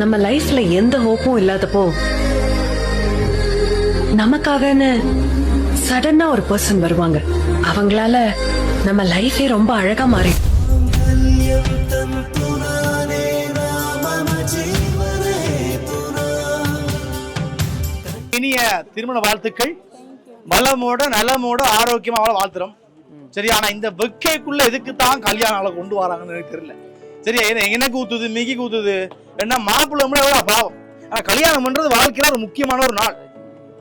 நம்ம லைஃப்ல எந்த ஹோப்பும் இல்லாதப்போ நமக்காகன்னு சடனா ஒரு பர்சன் வருவாங்க. அவங்களால நம்ம லைஃபே ரொம்ப அழகா மாறி. இனிய திருமண வாழ்த்துக்கள். வளமோட நலமோட ஆரோக்கியமா வாழ்த்துறோம். சரி, ஆனா இந்த வெக்கைக்குள்ள எதுக்கு தான் கல்யாணம் ஆளை கொண்டு வராங்கன்னு எனக்கு தெரியல. சரியா, எனக்கு ஊத்துது மிகி ஊத்துது என்ன மாப்பிள்ளை எவ்வளவு பாவம். ஆனா கல்யாணம் பண்றது வாழ்க்கையில ஒரு முக்கியமான ஒரு நாள்.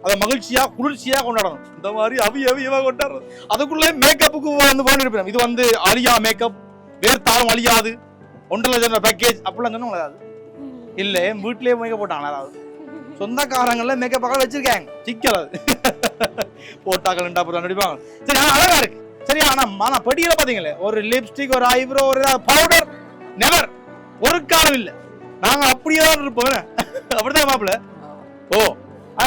அதை மகிழ்ச்சியா குளிர்ச்சியா கொண்டாடணும். இந்த மாதிரி அவியவா கொண்டாடுறது. அதுக்குள்ளே மேக்கப்புக்கு வந்து போனிருப்பேன். இது வந்து அழியா மேக்கப், வேர்த்தாலும் அழியாது, 1,00,000 பேக்கேஜ் அப்படிலாம் சொன்னா அதாவது இல்ல. வீட்லயே மேக்கப் போட்டாங்க. அதாவது சொந்தக்காரங்கள்ல மேக்கப் பக்கம் வச்சிருக்காங்க. சிக்கல் அது போட்டாக்கள் நடிப்பாங்க. சரி, ஆனா அழகா இருக்கு. சரி, ஆனா படியில பாத்தீங்களே, ஒரு லிப்ஸ்டிக், ஒரு ஐப்ரோ, ஒரு பவுடர் நெவர் ஒரு காலம் இல்ல. நாங்க அப்படியே தான் இருப்போம். அப்படிதான் மாப்பிள்ள. ஓ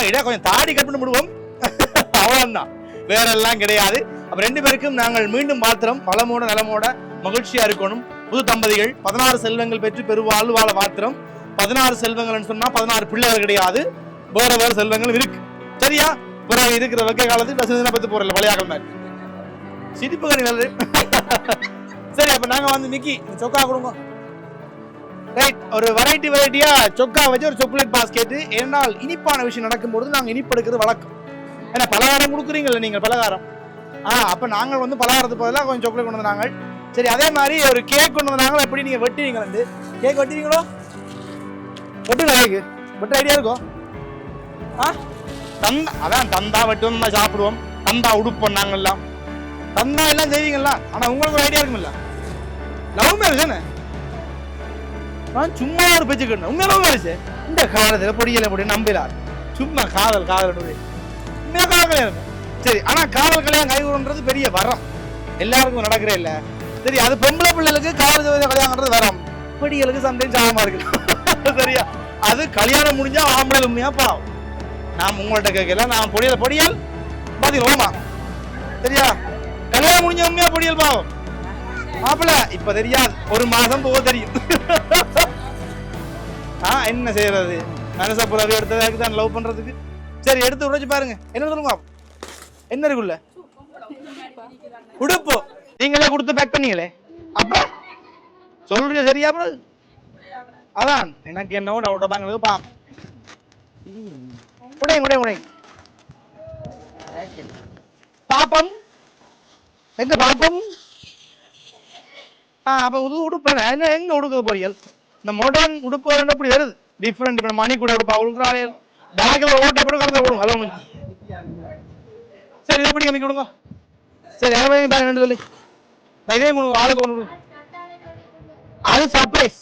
இடா கொஞ்சம் தாடி கட் பண்ணி விடுவோம். அவ்வளவுதான், வேற எல்லாம் கிடையாது. அப்ப 2 பேருக்கும் நாங்கள் மீண்டும் வாழ்த்துறோம். வளமோட நலமோட மகிழ்ச்சியா இருக்கணும். புது தம்பதிகள் 16 செல்வங்கள் பெற்று பெருவாழ்வு வாழ வாழ்த்துறோம். 16 செல்வங்கள் சொன்னா 16 பிள்ளைகள் கிடையாது, வேற வேற செல்வங்கள் இருக்கு. சரியா, பிறகு இருக்கிற வெக்க காலத்துக்கு பத்து போறல பழையாக்கள் மாதிரி சிரிப்பு கணி. சரி, அப்ப நாங்க வந்து மிக்கி சொக்கா கொடுங்க. ரைட், ஒரு வெரைட்டியா சொக்கா வச்சு ஒரு சாக்லேட் பாஸ்கெட். ஏன்னால் இனிப்பான விஷயம் நடக்கும்போது நாங்க இனிப்பு எடுக்கிறது வழக்கம். ஏன்னா பலகாரம் கொடுக்குறீங்கல்ல நீங்க பலகாரம். அப்ப நாங்கள் வந்து பலகாரத்துக்கு பதிலாக கொஞ்சம் சாக்லேட் கொண்டு வந்தாங்க. சரி, அதே மாதிரி ஒரு கேக் கொண்டு வந்தாங்க. எப்படி நீங்க வெட்டுவீங்க? வந்து கேக் வெட்டுவீங்களோ? வெட்டுங்க. கேக்கு வெட்ட ஐடியா இருக்கும். தந்தா அதான் தந்தா வெட்டுவோம், சாப்பிடுவோம். தந்தா உடுப்போம் நாங்கெல்லாம். தந்தா எல்லாம் செய்வீங்களா? ஆனா உங்களுக்கு ஒரு ஐடியா இருக்குமில்ல. லவ் மேரேஜ் தானே? சும்மா ஒரு பேச்சு கேட்டேன். உண்மையா லவ் மேரேஜ் இந்த காலத்துல பொடியல முடியும் நம்பலாம். சும்மா காதல் உண்மையா காதல் கல்யாணம். சரி, ஆனா காதல் கல்யாணம் கைகூடுன்றது பெரிய வரம், எல்லாருக்கும் நடக்கிறே இல்ல. சரி, அது பொம்பளை பிள்ளைகளுக்கு காதல் கல்யாணம்ன்றது வரம், பொடிகளுக்கு சண்டையும் சாதமா இருக்கு. சரியா, அது கல்யாணம் முடிஞ்சா ஆம்பளை உண்மையா பாவம். நான் உங்கள்கிட்ட கேட்கல, நான் பொடியல் பாத்தீங்களா? சரியா, கல்யாணம் முடிஞ்ச உண்மையா பொடியல் பாவம். மாப்பிள்ள இப்ப தெரியாது, ஒரு மாதம் போக தெரியும். என்ன செய்யறது, மனச புறவை எடுத்ததுக்கு தான் லவ் பண்றதுக்கு. சரி, எடுத்து உடைச்சு பாருங்க. என்ன சொல்லுங்க, என்ன இருக்குல்ல? உடுப்பு நீங்களே கொடுத்து பேக் பண்ணீங்களே, அப்ப சொல்றீங்க. சரியா, அதான் எனக்கு என்ன டவுட் பாங்க. பாப்பம் எங்க பாப்பம். அப்ப உடுப்பு எங்க உடுக்க போறீங்க? இந்த மாடர்ன் உடுப்பு எப்படி வருது? டிஃபரெண்ட். இப்ப மணி கூட உடுப்பா உடுக்குறாங்க. பேக்ல ஓட்ட போட்டு கலந்து போடுங்க. அதான் சரி, இதை பிடிக்க மிக்க விடுங்க. சரி, பேக் சொல்லி இதே கொடுங்க. ஆளுக்கு ஒன்று. அது சர்ப்ரைஸ்.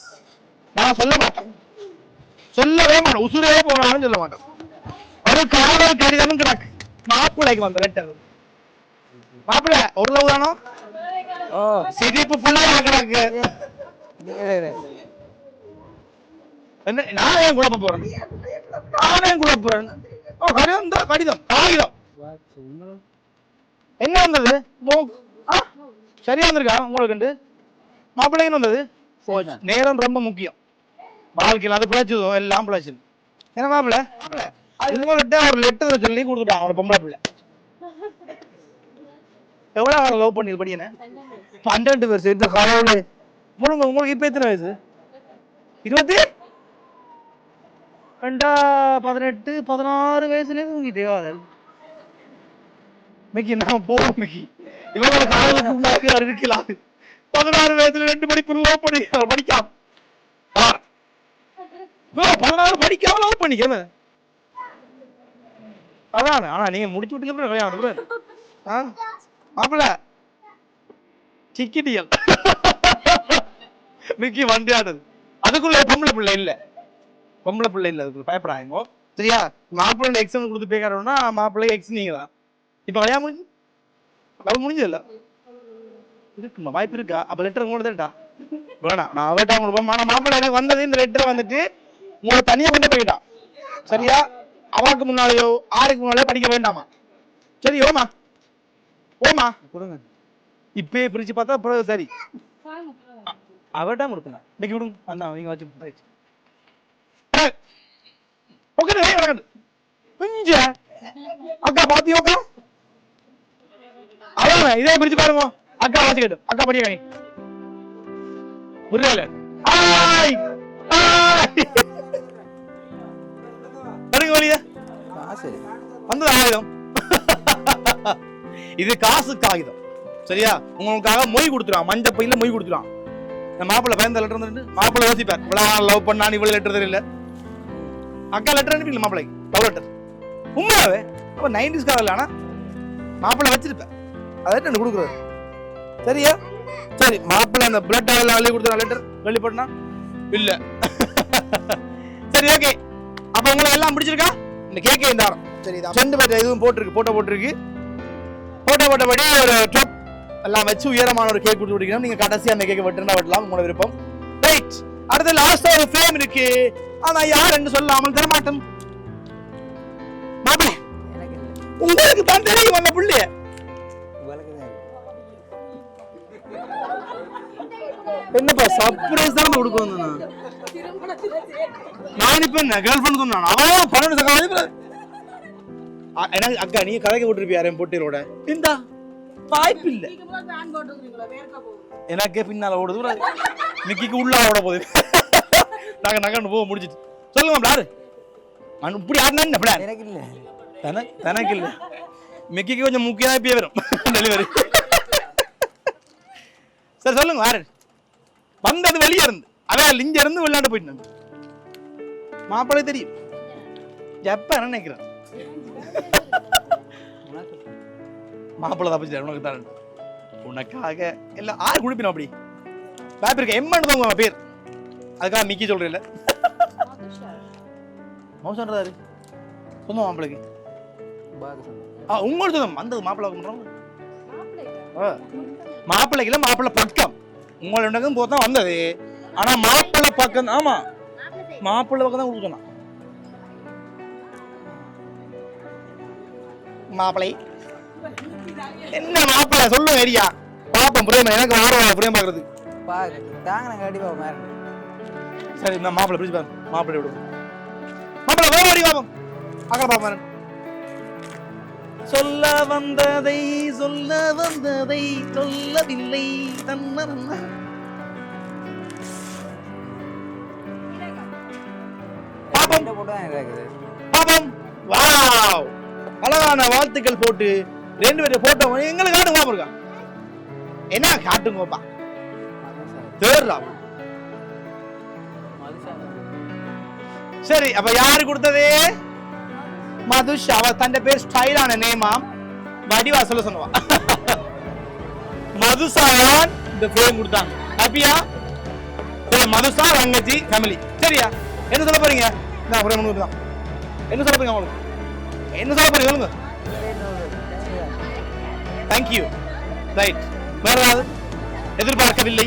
நான் சொல்ல மாட்டேன், சொல்லவே மாட்டேன். உசுரே போனாலும் சொல்ல மாட்டேன். ஒரு காதல் கடிதமும் கிடக்கு மாப்பிள்ளைக்கு வந்த லெட்டர். மாப்பிள்ள ஒரு லவ் தானோ? சிரிப்பு ஃபுல்லா கிடக்கு. நான் ஏன் குழப்ப போறேன்? கடிதம் காகிதம் என்ன வந்தது? சரியா வந்திருக்கா உங்களுக்கு? மாப்பிள்ளைன்னு வந்தது. நேரம் ரொம்ப முக்கியம் வாழ்க்கையில். அது பிழைச்சதோ எல்லாம் பிழைச்சு. என்ன மாப்பிள்ள ஒரு லெட்டர் சொல்லி கொடுத்துட்டான் ஒரு பொம்பளை பிள்ளை. எவ்வளவு லவ் பண்ணி படியன? 12 வருஷம். இந்த கடவுளே, உங்களுக்கு இப்ப எத்தனை வயசு? 20 18 16 வயசுல தூங்கிட்டே மிக்கி. நான் போவோம் மிக்கி. இவங்க காதலுக்கு இருக்கலாம். 16 வயசுல 2 படிப்பு லவ் பண்ணி படிக்காம 16 படிக்காம லவ் பண்ணிக்க. அதான். ஆனா நீங்க முடிச்சு விட்டுக்க கல்யாணம். மாப்பிள்ள சிக்கிட்டியல் மிக்கி வண்டியாடுது. அதுக்குள்ள பொம்பளை பிள்ளை இல்ல, பொம்பளை பிள்ளை இல்ல. அதுக்குள்ள பயப்படாங்க. சரியா, மாப்பிள்ளை எக்ஸாம் கொடுத்து பேக்கணும்னா மாப்பிள்ளை எக்ஸ் நீங்க தான். இப்ப கல்யாணம் முடிஞ்சு லவ் முடிஞ்சது இல்ல இருக்குமா? வாய்ப்பு இருக்கா? அப்ப லெட்டர் உங்களோட தேட்டா வேணாம். நான் அவட்ட கொடுப்போம். ஆனா மாப்பிள்ளை எனக்கு வந்தது இந்த லெட்டர் வந்துட்டு உங்களை தனியா கொண்டு போயிட்டான். சரியா, அவனுக்கு முன்னாலேயோ ஆருக்கு முன்னாலேயோ படிக்க வேண்டாமா? சரி, ஓமா கொடுங்க. இப்பயே பிரிச்சு பார்த்தா சரி. அவர்தான் கொடுக்கணும். இன்னைக்கு விடுங்க. அண்ணா நீங்க வச்சு அக்கா பாத்தியோக்கா அதான் இதே பிரிச்சு பாருங்க அக்கா வாசிக்கட்டும் அக்கா படிக்க புரியல வழிய வந்து ஆயுதம் இது காசு காகிதம் சரியா உங்களுக்காக மொய் கொடுத்துருவான் மஞ்ச பையில மொய் கொடுத்துருவான் இந்த மாப்பிள்ள பயந்த லெட்டர் இருந்து மாப்பிள்ள யோசிப்பார் இவ்வளவு லவ் பண்ணா நீ இவ்வளவு லெட்டர் தெரியல அக்கா லெட்டர் அனுப்பி மாப்பிள்ளை லவ் லெட்டர் உண்மையாவே அப்ப 90s கால ஆனா மாப்பிள்ள வச்சிருப்பேன் அதான் எனக்கு கொடுக்குறாரு சரியா சரி மாப்பிள்ள அந்த பிளட் ஆயில் அள்ளி கொடுத்த லெட்டர் வெளிப்படனா இல்ல சரி ஓகே அப்ப உங்களுக்கு எல்லாம் பிடிச்சிருக்கா இந்த கேக்கே இந்த ஆரம் சரி ரெண்டு பேர் இதுவும் போட்டிருக்கு போட்டோ போட்டிருக்கு போட்டோ போட்டபடி ஒரு கிளப் எல்லாம் வச்சு உயரமான ஒரு கேக் கொடுத்து பிடிக்கணும் நீங்க கடைசியா அந்த கேக்கை வெட்டுனா வெட்டலாம் உங்களோட விருப்பம் ரைட் அடுத்து லாஸ்டா ஒரு ஃப்ரேம் இருக்கு ஆனா யாருன்னு சொல்லாமல் தரமாட்டோம் மாப்பிள்ள உங்களுக்கு தான் தெரியும் அந்த புள்ளிய என்னப்பா சர்ப்ரைஸ் தான் கொடுக்க வந்தேன் நான் இப்ப என்ன கேர்ள் ஃப்ரெண்ட் சொன்னான் அவன் 12 செகண்ட் எனக்கு அக்கா நீங்க கதைக்கு போட்டுருப்பியா என் பொட்டியலோட இந்தா வாய்ப்பு இல்ல எனக்கே பின்னால ஓடுது மிக்கிக்கு உள்ள ஓட போகுது நாங்க நகர்ந்து போக முடிச்சிட்டு சொல்லுங்க பிளாரு இப்படி ஆடினா என்ன பிளான் எனக்கு இல்ல தனக்கு இல்ல மிக்கிக்கு கொஞ்சம் முக்கியமா இப்பயே வரும் டெலிவரி சரி சொல்லுங்க யாரு வந்தது வெளியே இருந்து அவன் இங்க இருந்து விளையாண்டு போயிட்டு மாப்பிள்ளை தெரியும் எப்ப நினைக்கிறேன் மாப்பிள்ளை தப்பிச்சு உனக்கு தான் உனக்காக எல்லாம் ஆறு குடிப்பினோம் அப்படி பேப்பர் இருக்க எம்மன் தான் உங்க பேர் அதுக்காக மிக்கி சொல்றேன் மௌசன்றாரு சொந்த மாப்பிள்ளைக்கு உங்களுக்கு சொந்தம் வந்தது மாப்பிள்ளை பண்றோம் மாப்பிள்ளைக்குல மாப்பிள்ளை பக்கம் உங்களோட போதான் வந்தது ஆனா மாப்பிள்ளை பக்கம் ஆமா மாப்பிள்ளை பக்கம் தான் கொடுக்கணும் மாப்பிள்ளை என்ன மாப்பிள்ளை சொல்லுங்க ஏரியா பாப்போம் பிரேம எனக்கு ஆர்வம் பிரேம் பாக்குறது சரி நான் மாப்பிள்ளை பிடிச்சு பாரு மாப்பிள்ளை விடுவோம் மாப்பிள்ளை வேற அடி பாப்போம் அக்கா பாப்பேன் சொல்ல வந்ததை சொல்லவில்லை தன்ன பாப்போம் வாவ் அழகான வாழ்த்துக்கள் போட்டு ரெண்டு பேரும் போட்டோ எங்களுக்கு காட்டுங்க இருக்கா என்ன காட்டுங்கப்பா தேர்றா சரி அப்ப யாரு கொடுத்தது மதுஷா அவ தன் பேர் ஸ்டைலான நேமாம் வடிவா சொல்ல சொன்னவா மதுசாவான் இந்த ஃப்ரேம் கொடுத்தாங்க ஹாப்பியா சரி மதுசா ரங்கஜி ஃபேமிலி சரியா என்ன சொல்ல போறீங்க நான் ஃப்ரேம் கொடுத்தான் என்ன சொல்ல போறீங்க உங்களுக்கு என்ன சொல்ல போறீங்க சொல்லுங்க தேங்க்யூ ரைட் வேற ஏதாவது எதிர்பார்க்கவில்லை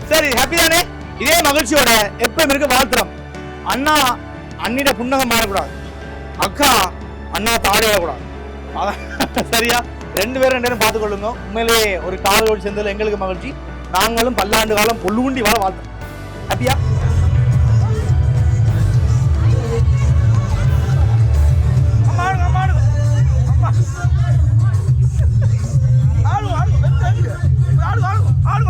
சரி ஹாப்பி தானே இதே மகிழ்ச்சியோட எப்பவும் இருக்க வாழ்த்துறோம் அண்ணா அண்ணிட புன்னகம் மாறக்கூடாது அக்கா அண்ணா தாடையிடக்கூடாது சரியா ரெண்டு பேரும் பார்த்துக் கொள்ளுங்க உண்மையிலேயே ஒரு காதலோடு சேர்ந்ததில் எங்களுக்கு மகிழ்ச்சி நாங்களும் பல்லாண்டு காலம் பொல்லுண்டி வாழ வாழ்த்தோம் ஹாப்பியா ஆடு